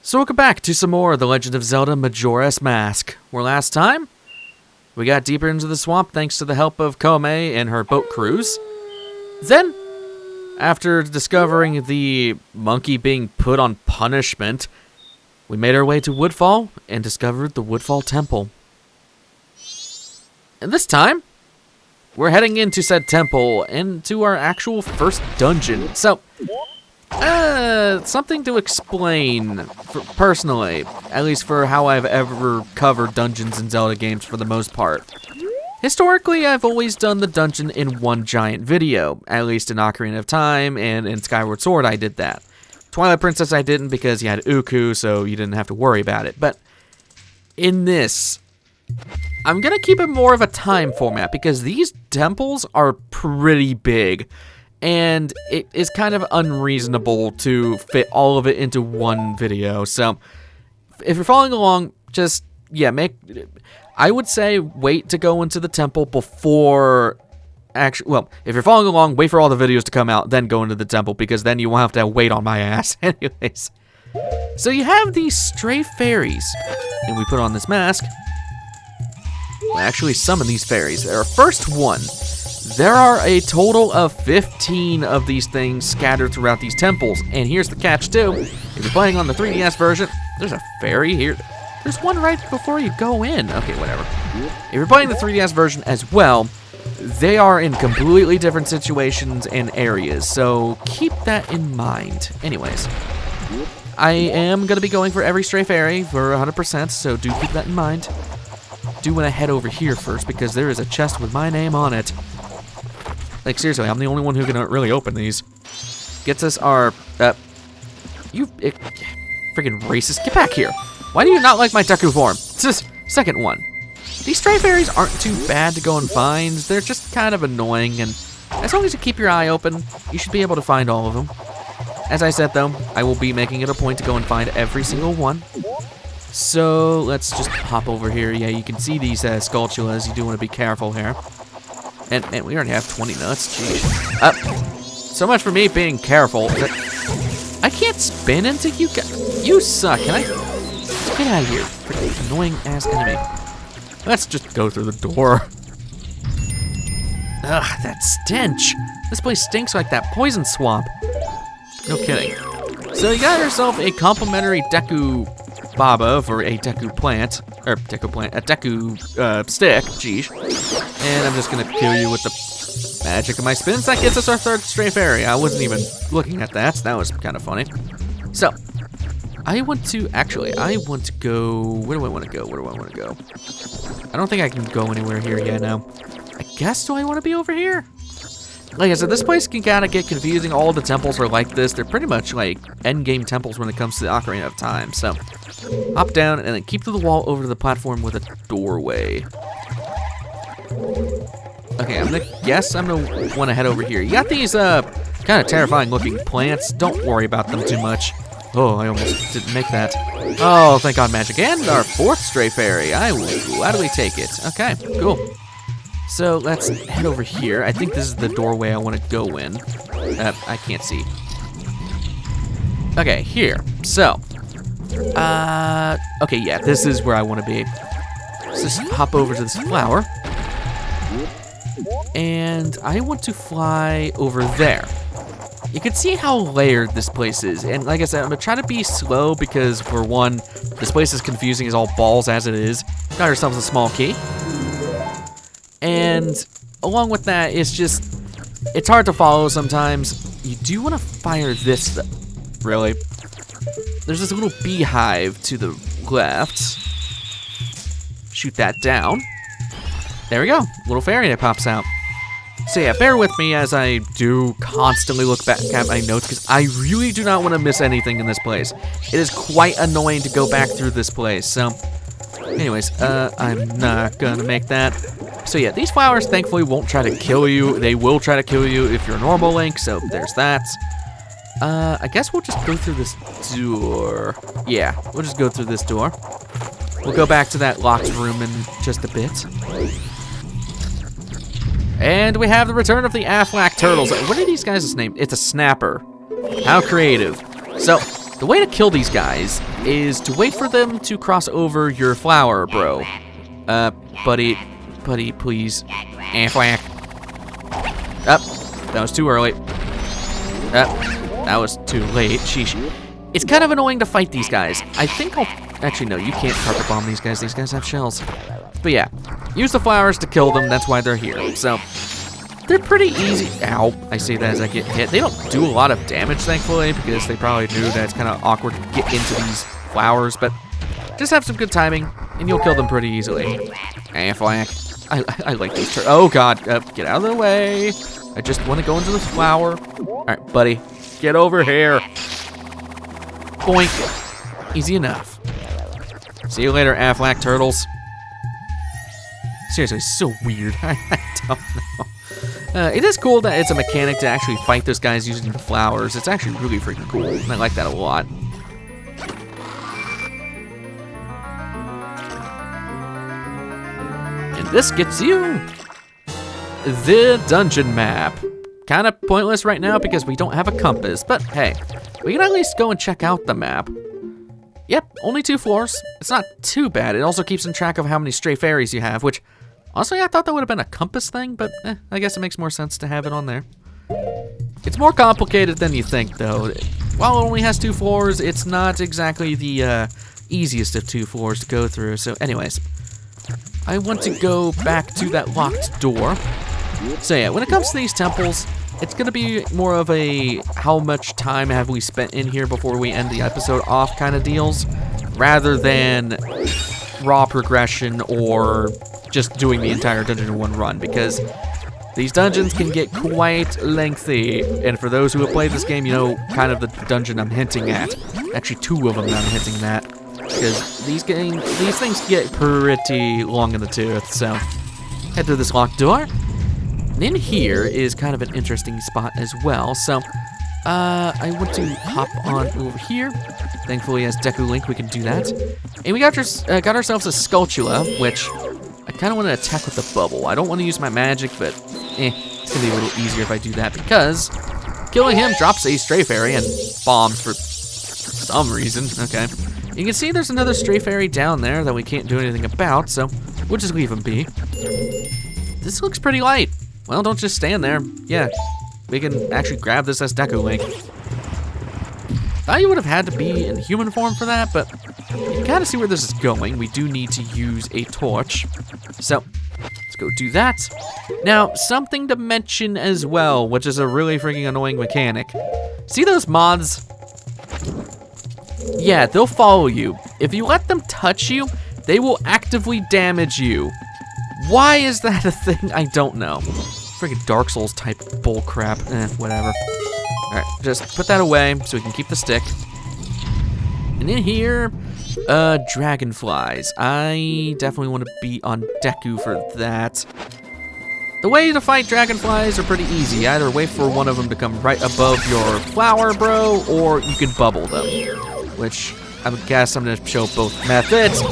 So welcome back to some more of The Legend of Zelda Majora's Mask, where last time we got deeper into the swamp thanks to the help of Kome and her boat crews. Then, after discovering the monkey being put on punishment, we made our way to Woodfall and discovered the Woodfall Temple. And this time, we're heading into said temple and to our actual first dungeon. So, something to explain, personally, at least for how I've ever covered dungeons in Zelda games for the most part. Historically, I've always done the dungeon in one giant video, at least in Ocarina of Time, and in Skyward Sword I did that. Twilight Princess I didn't because you had Uku, so you didn't have to worry about it. But in this, I'm gonna keep it more of a time format because these temples are pretty big. And it is kind of unreasonable to fit all of it into one video. So, if you're following along, just, I would say wait to go into the temple before, if you're following along, wait for all the videos to come out, then go into the temple, because then you won't have to wait on my ass. Anyways. So you have these stray fairies, and we put on this mask. We'll actually summon these fairies. Our first one. There are a total of 15 of these things scattered throughout these temples, and here's the catch too. If you're playing on the 3DS version, there's a fairy here. There's one right before you go in. Okay, whatever. If you're playing the 3DS version as well, they are in completely different situations and areas, so keep that in mind. Anyways, I am going to be going for every stray fairy for 100%, so do keep that in mind. Do want to head over here first, because there is a chest with my name on it. Like, seriously, I'm the only one who can really open these. Gets us our, freaking racist. Get back here. Why do you not like my Deku form? Second one. These stray fairies aren't too bad to go and find. They're just kind of annoying, and as long as you keep your eye open, you should be able to find all of them. As I said, though, I will be making it a point to go and find every single one. So, let's just hop over here. Yeah, you can see these Skulltulas. You do want to be careful here. And we already have 20 nuts. Jeez. So much for me being careful. I can't spin into you guys. You suck. Can I? Get out of here. Freaking annoying ass enemy. Let's just go through the door. Ugh, that stench. This place stinks like that poison swamp. No kidding. So you got yourself a complimentary Deku Baba for a Deku plant. Or Deku plant. A Deku stick. Jeez. And I'm just gonna kill you with the magic of my spins. That gets us our third stray fairy. I wasn't even looking at that, so that was kind of funny. So, I want to go, where do I want to go? I don't think I can go anywhere here yet now. I guess, do I want to be over here? Like I said, this place can kind of get confusing. All the temples are like this. They're pretty much like endgame temples when it comes to the Ocarina of Time. So, hop down and then keep to the wall over to the platform with a doorway. Okay, I'm gonna want to head over here. You got these kind of terrifying looking plants. Don't worry about them too much. Oh, I almost didn't make that. Oh, thank God, magic. And our fourth stray fairy. I will gladly take it. Okay, cool. So let's head over here. I think this is the doorway I want to go in. I can't see. Okay, here. So, okay, yeah, this is where I want to be. Let's just hop over to this flower. And I want to fly over there. You can see how layered this place is. And like I said, I'm going to try to be slow because, for one, this place is confusing as all balls as it is. Got ourselves a small key. And along with that, it's hard to follow sometimes. You do want to fire this, though. Really. There's this little beehive to the left. Shoot that down. There we go. Little fairy that pops out. So yeah, bear with me as I do constantly look back at my notes, because I really do not want to miss anything in this place. It is quite annoying to go back through this place. So, anyways, I'm not gonna make that. So yeah, these flowers thankfully won't try to kill you. They will try to kill you if you're a normal Link, so there's that. I guess we'll just go through this door. Yeah, we'll just go through this door. We'll go back to that locked room in just a bit. And we have the return of the Aflac Turtles. What are these guys' name? It's a snapper. How creative. So, The way to kill these guys is to wait for them to cross over your flower, bro. Buddy, please. Whack. That was too early. That was too late. Sheesh. It's kind of annoying to fight these guys. I think I'll... Actually, no, you can't carpet bomb these guys. These guys have shells. But yeah, use the flowers to kill them. That's why they're here. So, they're pretty easy. Ow, I say that as I get hit. They don't do a lot of damage, thankfully, because they probably knew that it's kind of awkward to get into these flowers. But just have some good timing, and you'll kill them pretty easily. Flack. I like these turtles. Oh, God. Get out of the way. I just want to go into the flower. All right, buddy. Get over here. Boink. Easy enough. See you later, Affleck turtles. Seriously, it's so weird. I don't know. It is cool that it's a mechanic to actually fight those guys using the flowers. It's actually really freaking cool. I like that a lot. And this gets you the dungeon map. Kind of pointless right now because we don't have a compass, but hey, we can at least go and check out the map. Yep, only 2 floors. It's not too bad. It also keeps in track of how many stray fairies you have, which honestly I thought that would have been a compass thing, but I guess it makes more sense to have it on there. It's more complicated than you think, though. While it only has 2 floors, it's not exactly the easiest of 2 floors to go through. So anyways, I want to go back to that locked door. So yeah, when it comes to these temples, it's gonna be more of a how much time have we spent in here before we end the episode off kind of deals, rather than raw progression or just doing the entire dungeon in one run, because these dungeons can get quite lengthy. And for those who have played this game, you know kind of the dungeon I'm hinting at. Actually, 2 of them that I'm hinting at, because these things get pretty long in the tooth. So head through this locked door. And in here is kind of an interesting spot as well. So, I want to hop on over here. Thankfully, as Deku Link, we can do that. And we got ourselves a Skulltula, which I kind of want to attack with the bubble. I don't want to use my magic, but it's going to be a little easier if I do that, because killing him drops a stray fairy and bombs for some reason. Okay. You can see there's another stray fairy down there that we can't do anything about, so we'll just leave him be. This looks pretty light. Well, don't just stand there. Yeah, we can actually grab this as Deku Link. Thought you would have had to be in human form for that, but you can kind of see where this is going. We do need to use a torch. So, let's go do that. Now, something to mention as well, which is a really freaking annoying mechanic. See those moths? Yeah, they'll follow you. If you let them touch you, they will actively damage you. Why is that a thing? I don't know. Freaking Dark Souls type bull crap. Whatever. Alright, just put that away so we can keep the stick. And in here, dragonflies. I definitely want to be on Deku for that. The way to fight dragonflies are pretty easy. Either wait for one of them to come right above your flower, bro, or you can bubble them. Which, I would guess I'm going to show both methods.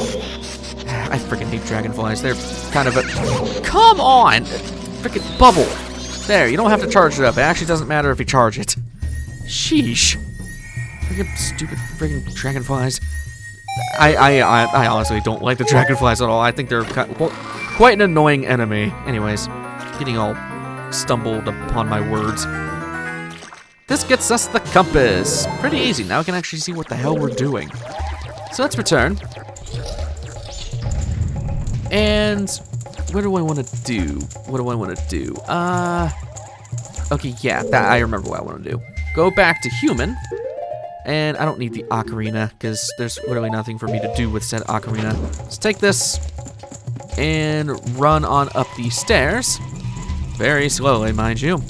I freaking hate dragonflies. They're kind of a... Come on! Freaking bubble. There, you don't have to charge it up. It actually doesn't matter if you charge it. Sheesh. Freaking stupid freaking dragonflies. I honestly don't like the dragonflies at all. I think they're quite an annoying enemy. Anyways, getting all stumbled upon my words. This gets us the compass. Pretty easy. Now we can actually see what the hell we're doing. So let's return. And what do I want to do? What do I want to do? Okay, yeah, I remember what I want to do. Go back to human. And I don't need the ocarina, because there's literally nothing for me to do with said ocarina. Let's take this and run on up these stairs. Very slowly, mind you.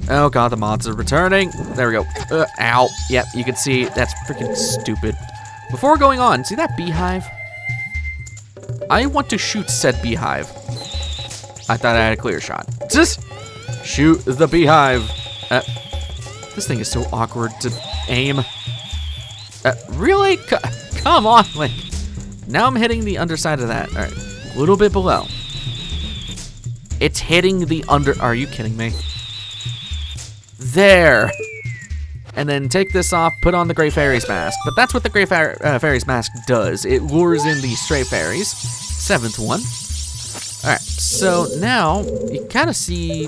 Oh god, the mods are returning. There we go. Ow. Yep, you can see that's freaking stupid. Before going on, see that beehive? I want to shoot said beehive. I thought I had a clear shot. Just shoot the beehive. This thing is so awkward to aim. Really? Come on, Link. Now I'm hitting the underside of that. All right, a little bit below. It's hitting the under. Are you kidding me? There. and then take this off, put on the Great Fairy's mask. But that's what the Great Fairy's mask does. It lures in these stray fairies. 7th one. All right, so now you kind of see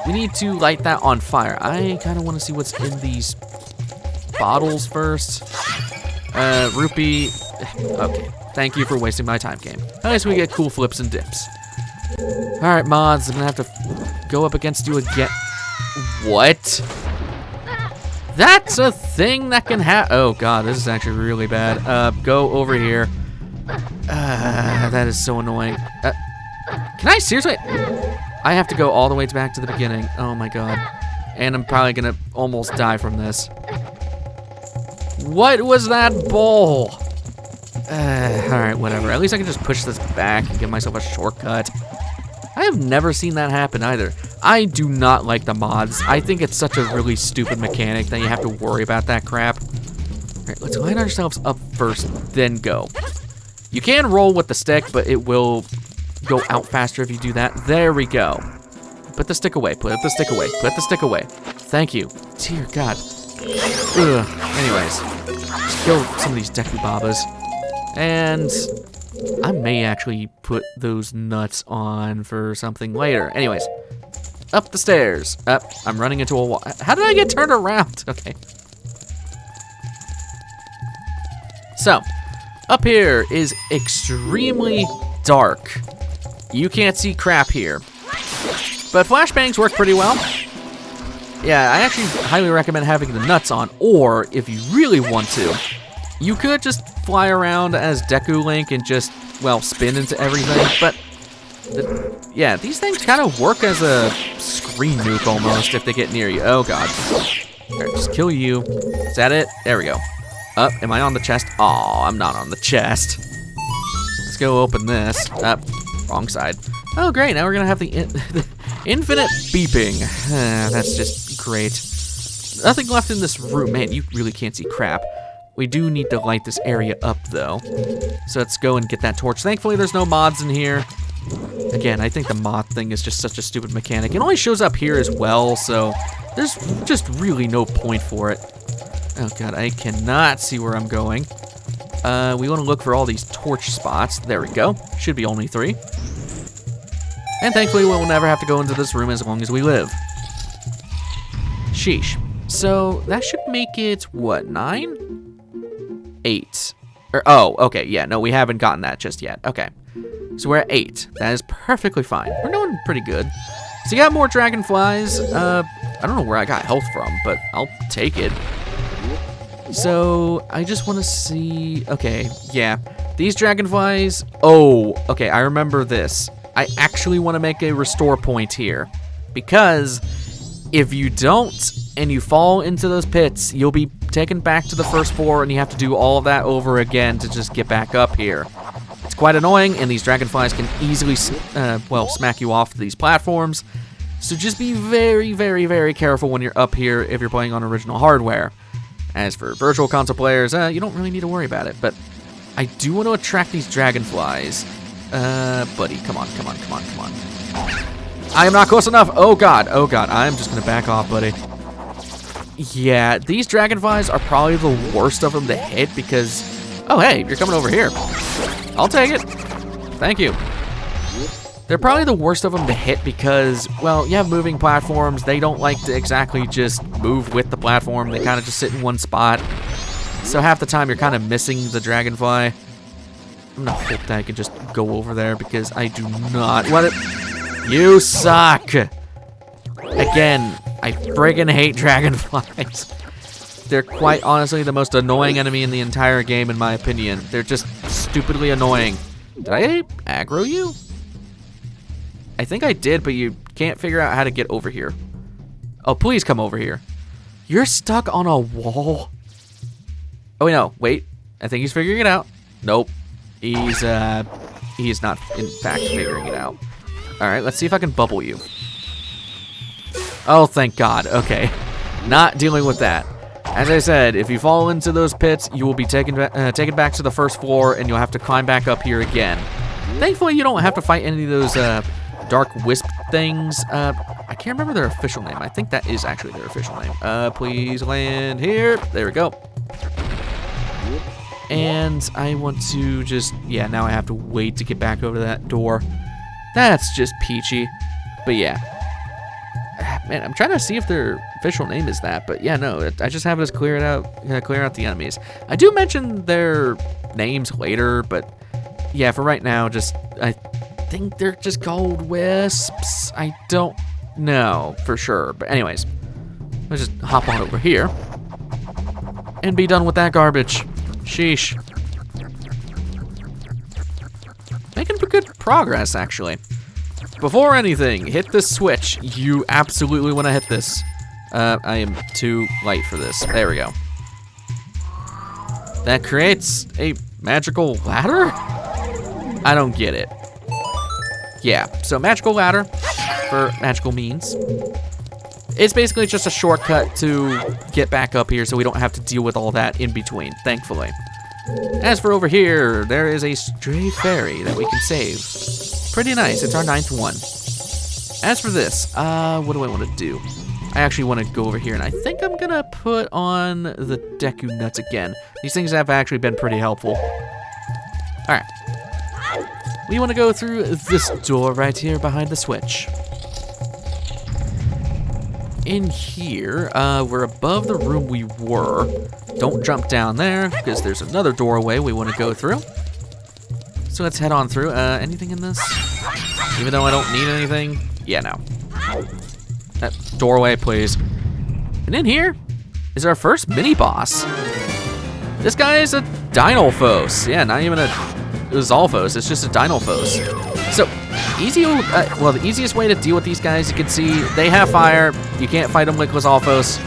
we need to light that on fire. I kind of want to see what's in these bottles first. Rupee. Okay, thank you for wasting my time, game. At least we get cool flips and dips. All right, mods, I'm gonna have to go up against you again. What? That's a thing that can happen. Oh god, this is actually really bad. Go over here. That is so annoying. Can I seriously? I have to go all the way back to the beginning. Oh my god. And I'm probably gonna almost die from this. What was that bowl? Alright, whatever. At least I can just push this back and give myself a shortcut. I have never seen that happen either. I do not like the mods. I think it's such a really stupid mechanic that you have to worry about that crap. Alright, let's line ourselves up first, then go. You can roll with the stick, but it will go out faster if you do that. There we go. Put the stick away, put the stick away, put the stick away. Thank you. Dear God. Ugh. Anyways, let's kill some of these Deku Babas. And I may actually put those nuts on for something later. Anyways, up the stairs. I'm running into a wall. How did I get turned around? Okay. So, up here is extremely dark. You can't see crap here. But flashbangs work pretty well. Yeah, I actually highly recommend having the nuts on, or if you really want to, you could just fly around as Deku Link and just, well, spin into everything, but yeah, these things kind of work as a screen nuke almost if they get near you. Oh god. Alright, just kill you. Is that it? There we go. Am I on the chest? Aw, I'm not on the chest. Let's go open this. Wrong side. Oh great, now we're gonna have the infinite beeping. That's just great. Nothing left in this room. Man, you really can't see crap. We do need to light this area up though. So let's go and get that torch. Thankfully there's no mods in here. Again, I think the mod thing is just such a stupid mechanic. It only shows up here as well, so there's just really no point for it. Oh god, I cannot see where I'm going. We want to look for all these torch spots. There we go. Should be only 3. And thankfully we'll never have to go into this room as long as we live. Sheesh. So that should make it, what, 9? 8. Oh, okay, yeah, no, we haven't gotten that just yet. Okay. So we're at 8. That is perfectly fine. We're doing pretty good. So you got more dragonflies. I don't know where I got health from, but I'll take it. So I just want to see. Okay, yeah. These dragonflies. Oh, okay, I remember this. I actually want to make a restore point here. Because if you don't and you fall into those pits, you'll be taken back to the first floor and you have to do all of that over again to just get back up here. It's quite annoying, and these dragonflies can easily, well, smack you off these platforms. So just be very, very, very careful when you're up here if you're playing on original hardware. As for virtual console players, you don't really need to worry about it. But I do want to attract these dragonflies. Buddy, come on, come on, come on, come on. I am not close enough. Oh god, I'm just gonna back off, buddy. Yeah, these dragonflies are probably the worst of them to hit because, oh hey, you're coming over here. I'll take it. Thank you. They're probably the worst of them to hit because, well, you have moving platforms. They don't like to exactly just move with the platform. They kind of just sit in one spot. So half the time you're kind of missing the dragonfly. I'm gonna hope that I can just go over there because I do not want it. You suck. Again, I friggin' hate dragonflies. They're quite honestly the most annoying enemy in the entire game, in my opinion. They're just stupidly annoying. Did I aggro you? I think I did, but you can't figure out how to get over here. Oh, please come over here. You're stuck on a wall. Oh, no, wait. I think he's figuring it out. Nope. He's not, in fact, figuring it out. All right, let's see if I can bubble you. Oh, thank God. Okay. Not dealing with that. As I said, if you fall into those pits, you will be taken back to the first floor, and you'll have to climb back up here again. Thankfully, you don't have to fight any of those dark wisp things. I can't remember their official name. I think that is actually their official name. Please land here. There we go. And I want to just, yeah, now I have to wait to get back over to that door. That's just peachy. But yeah. Man, I'm trying to see if their official name is that, but yeah, no, I just have it as clear out the enemies. I do mention their names later, but yeah, for right now, just, I think they're just called wisps. I don't know for sure, but anyways, let's just hop on over here and be done with that garbage. Sheesh. Making good progress, actually. Before anything, hit this switch. You absolutely want to hit this. I am too light for this. There we go. That creates a magical ladder? I don't get it. Yeah, so magical ladder for magical means. It's basically just a shortcut to get back up here so we don't have to deal with all that in between, thankfully. As for over here, there is a stray fairy that we can save. Pretty nice, it's our 9th one. As for this, what do I want to do? I actually want to go over here, and I think I'm gonna put on the Deku Nuts again. These things have actually been pretty helpful. Alright. We want to go through this door right here behind the switch. In here, we're above the room we were. Don't jump down there, because there's another doorway we want to go through. So let's head on through. Anything in this? Even though I don't need anything? Yeah, no. That doorway, please. And in here is our first mini-boss. This guy is a Dinolphos. Yeah, not even a Zolphos, it's just a Dinolphos. So, well, the easiest way to deal with these guys, you can see, they have fire. You can't fight them like Zolphos,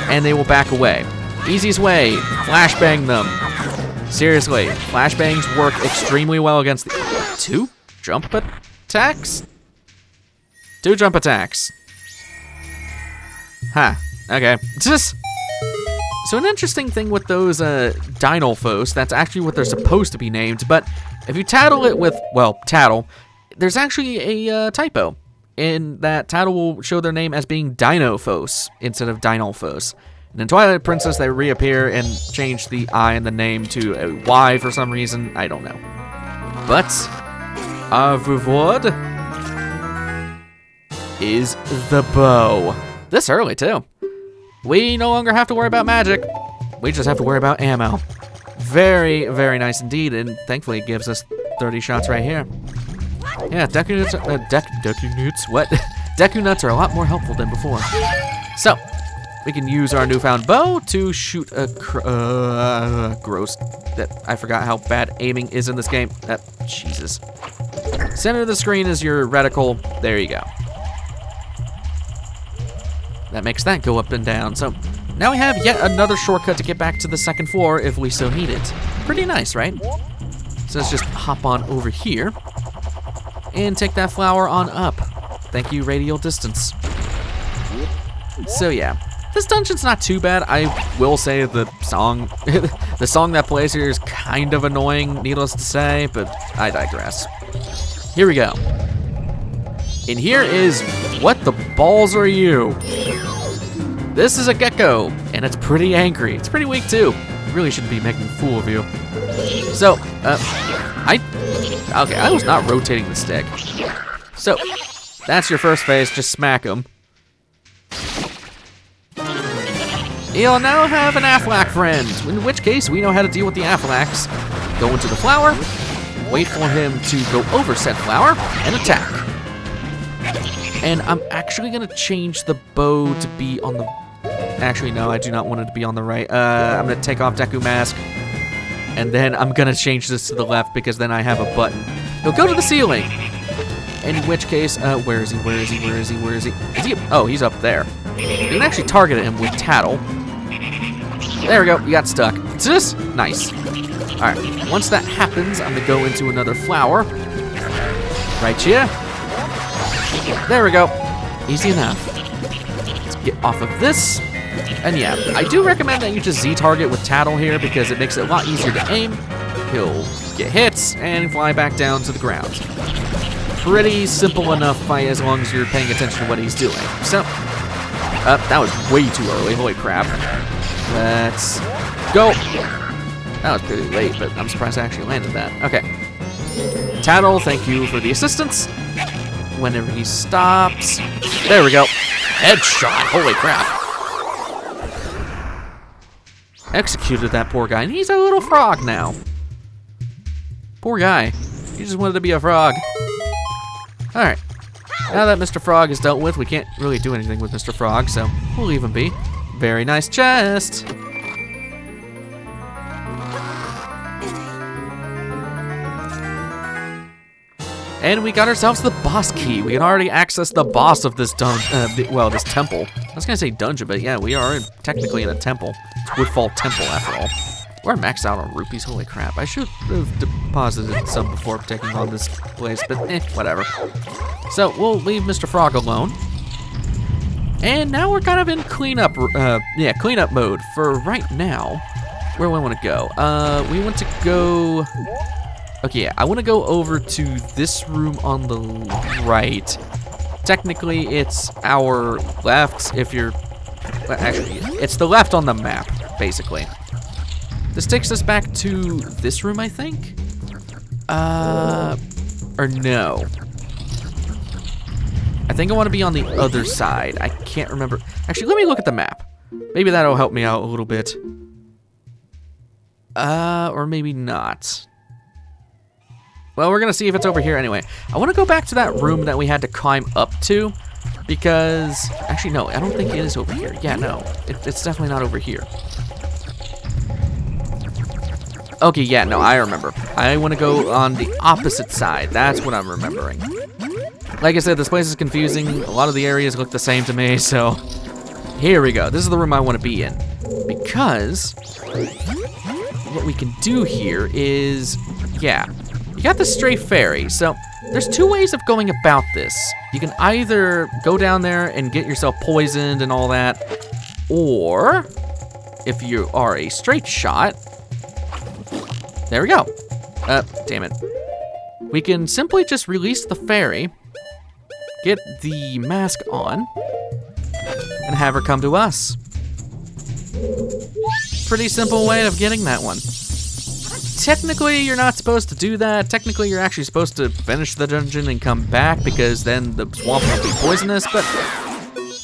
and they will back away. Easiest way, flashbang them. Seriously, flashbangs work extremely well against the 2 jump attacks? 2 jump attacks. Huh, okay. So an interesting thing with those Dinolphos, that's actually what they're supposed to be named, but if you tattle it with, well, tattle, there's actually a typo. In that tattle will show their name as being Dinophos instead of Dinolphos. And in Twilight Princess, they reappear and change the I in the name to a Y for some reason. I don't know. But, our reward is the bow. This early, too. We no longer have to worry about magic. We just have to worry about ammo. Very, very nice indeed, and thankfully it gives us 30 shots right here. Yeah, Deku Nuts, what? Deku Nuts are a lot more helpful than before. So, we can use our newfound bow to shoot a gross. That I forgot how bad aiming is in this game. Jesus. Center of the screen is your reticle. There you go. That makes that go up and down. So now we have yet another shortcut to get back to the 2nd floor if we so need it. Pretty nice, right? So let's just hop on over here and take that flower on up. Thank you, radial distance. So yeah, this dungeon's not too bad. I will say the song, the song that plays here is kind of annoying, needless to say, but I digress. Here we go. And here is What the Balls Are You? This is a gecko, and it's pretty angry. It's pretty weak too. I really shouldn't be making a fool of you. So, okay, I was not rotating the stick. So, that's your first phase, just smack him. You'll now have an Affleck friend, in which case we know how to deal with the Afflecks. Go into the flower, wait for him to go over said flower, and attack. And I'm actually gonna change the bow to be on the... Actually, no, I do not want it to be on the right. I'm gonna take off Deku Mask, and then I'm gonna change this to the left because then I have a button. He'll go to the ceiling. In which case, where is he? Where is he? Where is he? Where is he? Is he? Oh, he's up there. You can actually target him with Tattle. There we go, you got stuck. Just nice. All right, once that happens, I'm gonna go into another flower. Right here. There we go. Easy enough. Let's get off of this. And yeah, I do recommend that you just Z-target with Tattle here because it makes it a lot easier to aim. He'll get hits and fly back down to the ground. pretty simple enough fight as long as you're paying attention to what he's doing. So, that was way too early. Holy crap. Let's go. That was pretty late, but I'm surprised I actually landed that. Okay. Tattle, thank you for the assistance. Whenever he stops. There we go. Headshot. Holy crap. Executed that poor guy, and he's a little frog now. Poor guy. He just wanted to be a frog. Alright. Now that Mr. Frog is dealt with, we can't really do anything with Mr. Frog, so we'll leave him be. Very nice chest. And we got ourselves the boss key. We can already access the boss of this this temple. I was gonna say dungeon, but yeah, we are technically in a temple. It's Woodfall Temple, after all. We're maxed out on rupees, holy crap. I should have deposited some before taking on this place, but whatever. So we'll leave Mr. Frog alone. And now we're kind of in cleanup mode for right now. Where do I want to go? We want to go. Okay, yeah, I want to go over to this room on the right. Technically, it's our left if you're. Well, actually, it's the left on the map, basically. This takes us back to this room, I think. Or no. I think I want to be on the other side. I can't remember. Actually, let me look at the map. Maybe that'll help me out a little bit. Or maybe not. Well, we're gonna see if it's over here anyway. I want to go back to that room that we had to climb up to, because actually no, I don't think it is over here. Yeah, no, it's definitely not over here. Okay, yeah, no, I remember. I want to go on the opposite side. That's what I'm remembering. Like I said, this place is confusing. A lot of the areas look the same to me, so here we go. This is the room I want to be in, because what we can do here is, yeah. You got the stray fairy, so there's two ways of going about this. You can either go down there and get yourself poisoned and all that, or if you are a straight shot, there we go. Damn it. We can simply just release the fairy, get the mask on, and have her come to us. Pretty simple way of getting that one. Technically, you're not supposed to do that. Technically, you're actually supposed to finish the dungeon and come back, because then the swamp won't be poisonous, but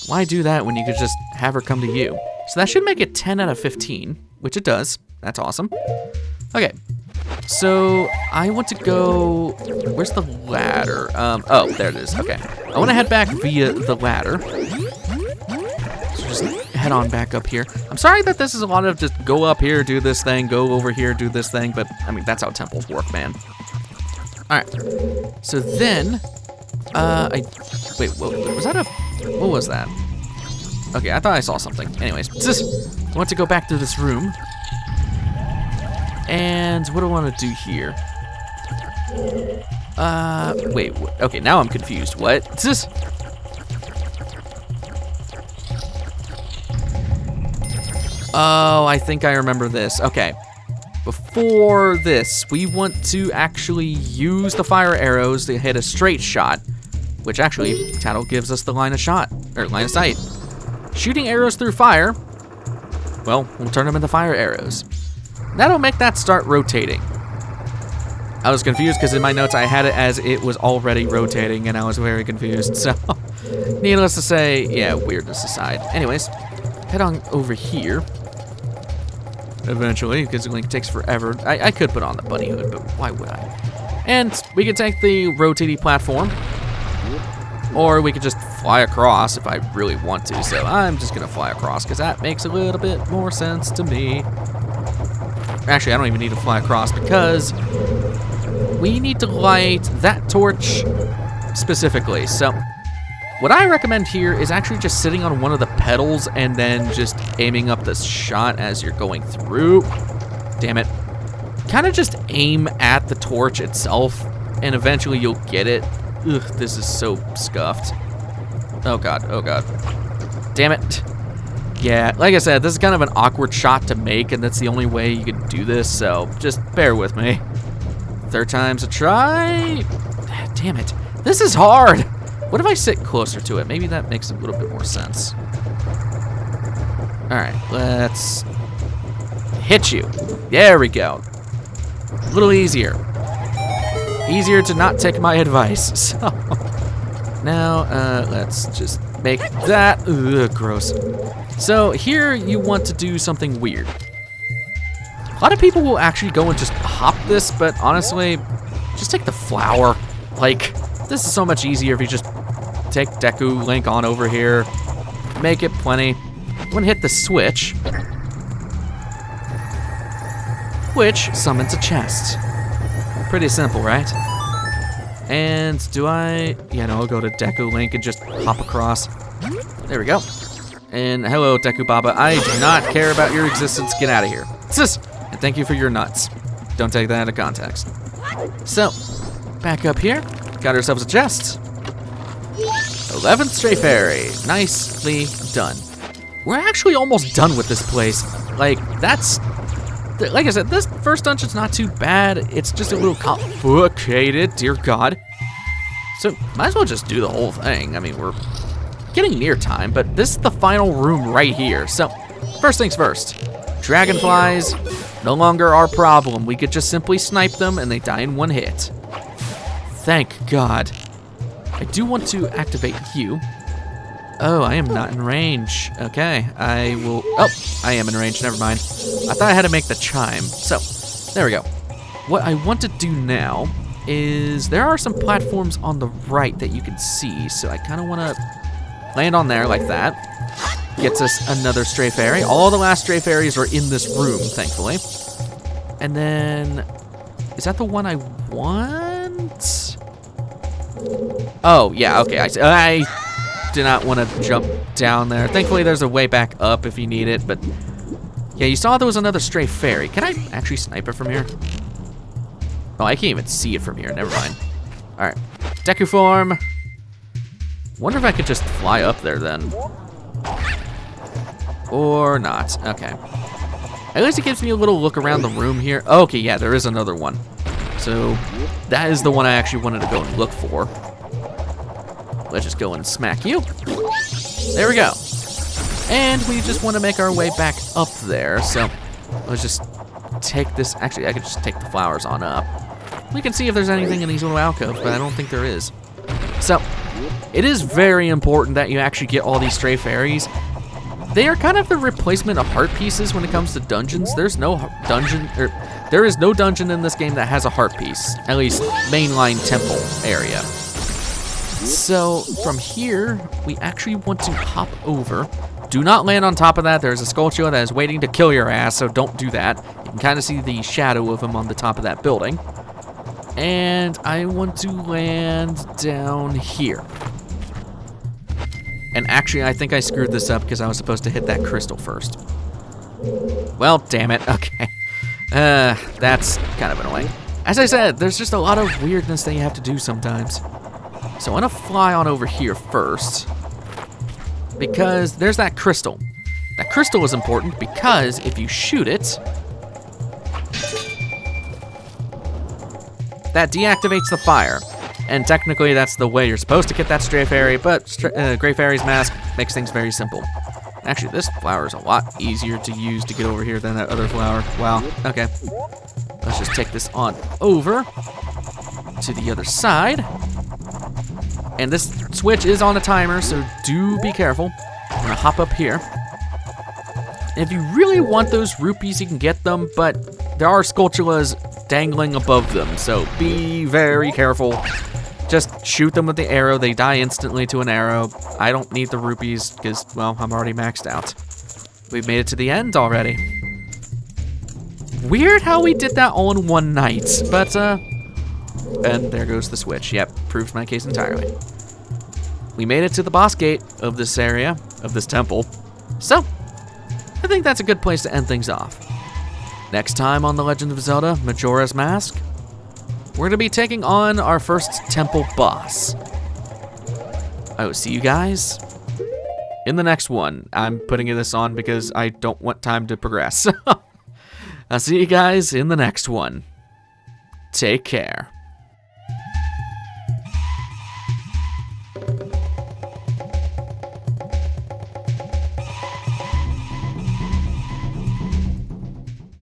why do that when you could just have her come to you? So that should make it 10 out of 15, which it does. That's awesome. Okay, so I want to go, where's the ladder? Oh, there it is, okay. I want to head back via the ladder. So just head on back up here. I'm sorry that this is a lot of just go up here, do this thing, go over here, do this thing, but I mean, that's how temples work, man. All right, so then, wait, was that what was that? Okay, I thought I saw something. Anyways, I want to go back to this room. And what do I want to do here? Wait, okay, now I'm confused. What? Oh, I think I remember this. Okay. Before this, we want to actually use the fire arrows to hit a straight shot, which actually, Tattle gives us the line of sight. Shooting arrows through fire, well, we'll turn them into fire arrows. That'll make that start rotating. I was confused because in my notes I had it as it was already rotating, and I was very confused, so needless to say, yeah, weirdness aside. Anyways, head on over here. Eventually, because it takes forever. I could put on the bunny hood, but why would I? And we could take the rotating platform, or we could just fly across if I really want to. So I'm just gonna fly across because that makes a little bit more sense to me. Actually, I don't even need to fly across because we need to light that torch specifically. So what I recommend here is actually just sitting on one of the pedals and then just aiming up this shot as you're going through. Damn it. Kind of just aim at the torch itself and eventually you'll get it. Ugh, this is so scuffed. Oh god, oh god. Damn it. Yeah, like I said, this is kind of an awkward shot to make, and that's the only way you can do this, so just bear with me. Third time's a try. Damn it. This is hard. What if I sit closer to it? Maybe that makes a little bit more sense. All right, let's hit you. There we go. A little easier. Easier to not take my advice. So now let's just make that gross. So here you want to do something weird. A lot of people will actually go and just hop this, but honestly, just take the flower. Like, this is so much easier if you just take Deku Link on over here, make it plenty. I'm gonna hit the switch, which summons a chest. Pretty simple, right? And do I, yeah, no, I'll go to Deku Link and just hop across. There we go. And hello, Deku Baba. I do not care about your existence. Get out of here. And thank you for your nuts. Don't take that out of context. So, back up here. Got ourselves a chest. 11th Stray Fairy. Nicely done. We're actually almost done with this place. Like, that's... Like I said, this first dungeon's not too bad. It's just a little complicated, dear God. So, might as well just do the whole thing. I mean, we're getting near time, but this is the final room right here. So, first things first. Dragonflies, no longer our problem. We could just simply snipe them and they die in one hit. Thank God. I do want to activate you. Oh, I am not in range. Okay, I will... Oh, I am in range, never mind. I thought I had to make the chime. So, there we go. What I want to do now is... There are some platforms on the right that you can see, so I kind of want to land on there like that. Gets us another Stray Fairy. All the last Stray Fairies are in this room, thankfully. And then... Is that the one I want? Oh, yeah, okay. I did not want to jump down there. Thankfully, there's a way back up if you need it, but... Yeah, you saw there was another Stray Fairy. Can I actually snipe it from here? Oh, I can't even see it from here. Never mind. All right. Deku form. Wonder if I could just fly up there then. Or not. Okay. At least it gives me a little look around the room here. Okay, yeah, there is another one. So that is the one I actually wanted to go and look for. Let's just go and smack you. There we go. And we just want to make our way back up there. So let's just take this. Actually, I could just take the flowers on up. We can see if there's anything in these little alcoves, but I don't think there is. So it is very important that you actually get all these Stray Fairies. They are kind of the replacement of heart pieces when it comes to dungeons. There's no dungeon, or there is no dungeon in this game that has a heart piece, at least mainline temple area. So from here, we actually want to hop over. Do not land on top of that. There's a Skulltula that is waiting to kill your ass, so don't do that. You can kind of see the shadow of him on the top of that building. And I want to land down here. And actually, I think I screwed this up because I was supposed to hit that crystal first. Well, damn it. Okay. That's kind of annoying. As I said, there's just a lot of weirdness that you have to do sometimes. So I'm gonna fly on over here first. Because there's that crystal. That crystal is important because if you shoot it, that deactivates the fire. And technically that's the way you're supposed to get that Stray Fairy, but Gray Fairy's mask makes things very simple. Actually, this flower is a lot easier to use to get over here than that other flower. Wow, okay. Let's just take this on over to the other side. And this switch is on a timer, so do be careful. I'm gonna hop up here. And if you really want those rupees, you can get them, but there are Skulltulas dangling above them, so be very careful. Just shoot them with the arrow. They die instantly to an arrow. I don't need the rupees because, well, I'm already maxed out. We've made it to the end already. Weird how we did that all in one night, but, and there goes the switch. Yep, proves my case entirely. We made it to the boss gate of this area, of this temple. So, I think that's a good place to end things off. Next time on The Legend of Zelda, Majora's Mask, we're going to be taking on our first temple boss. I will see you guys in the next one. I'm putting this on because I don't want time to progress. I'll see you guys in the next one. Take care.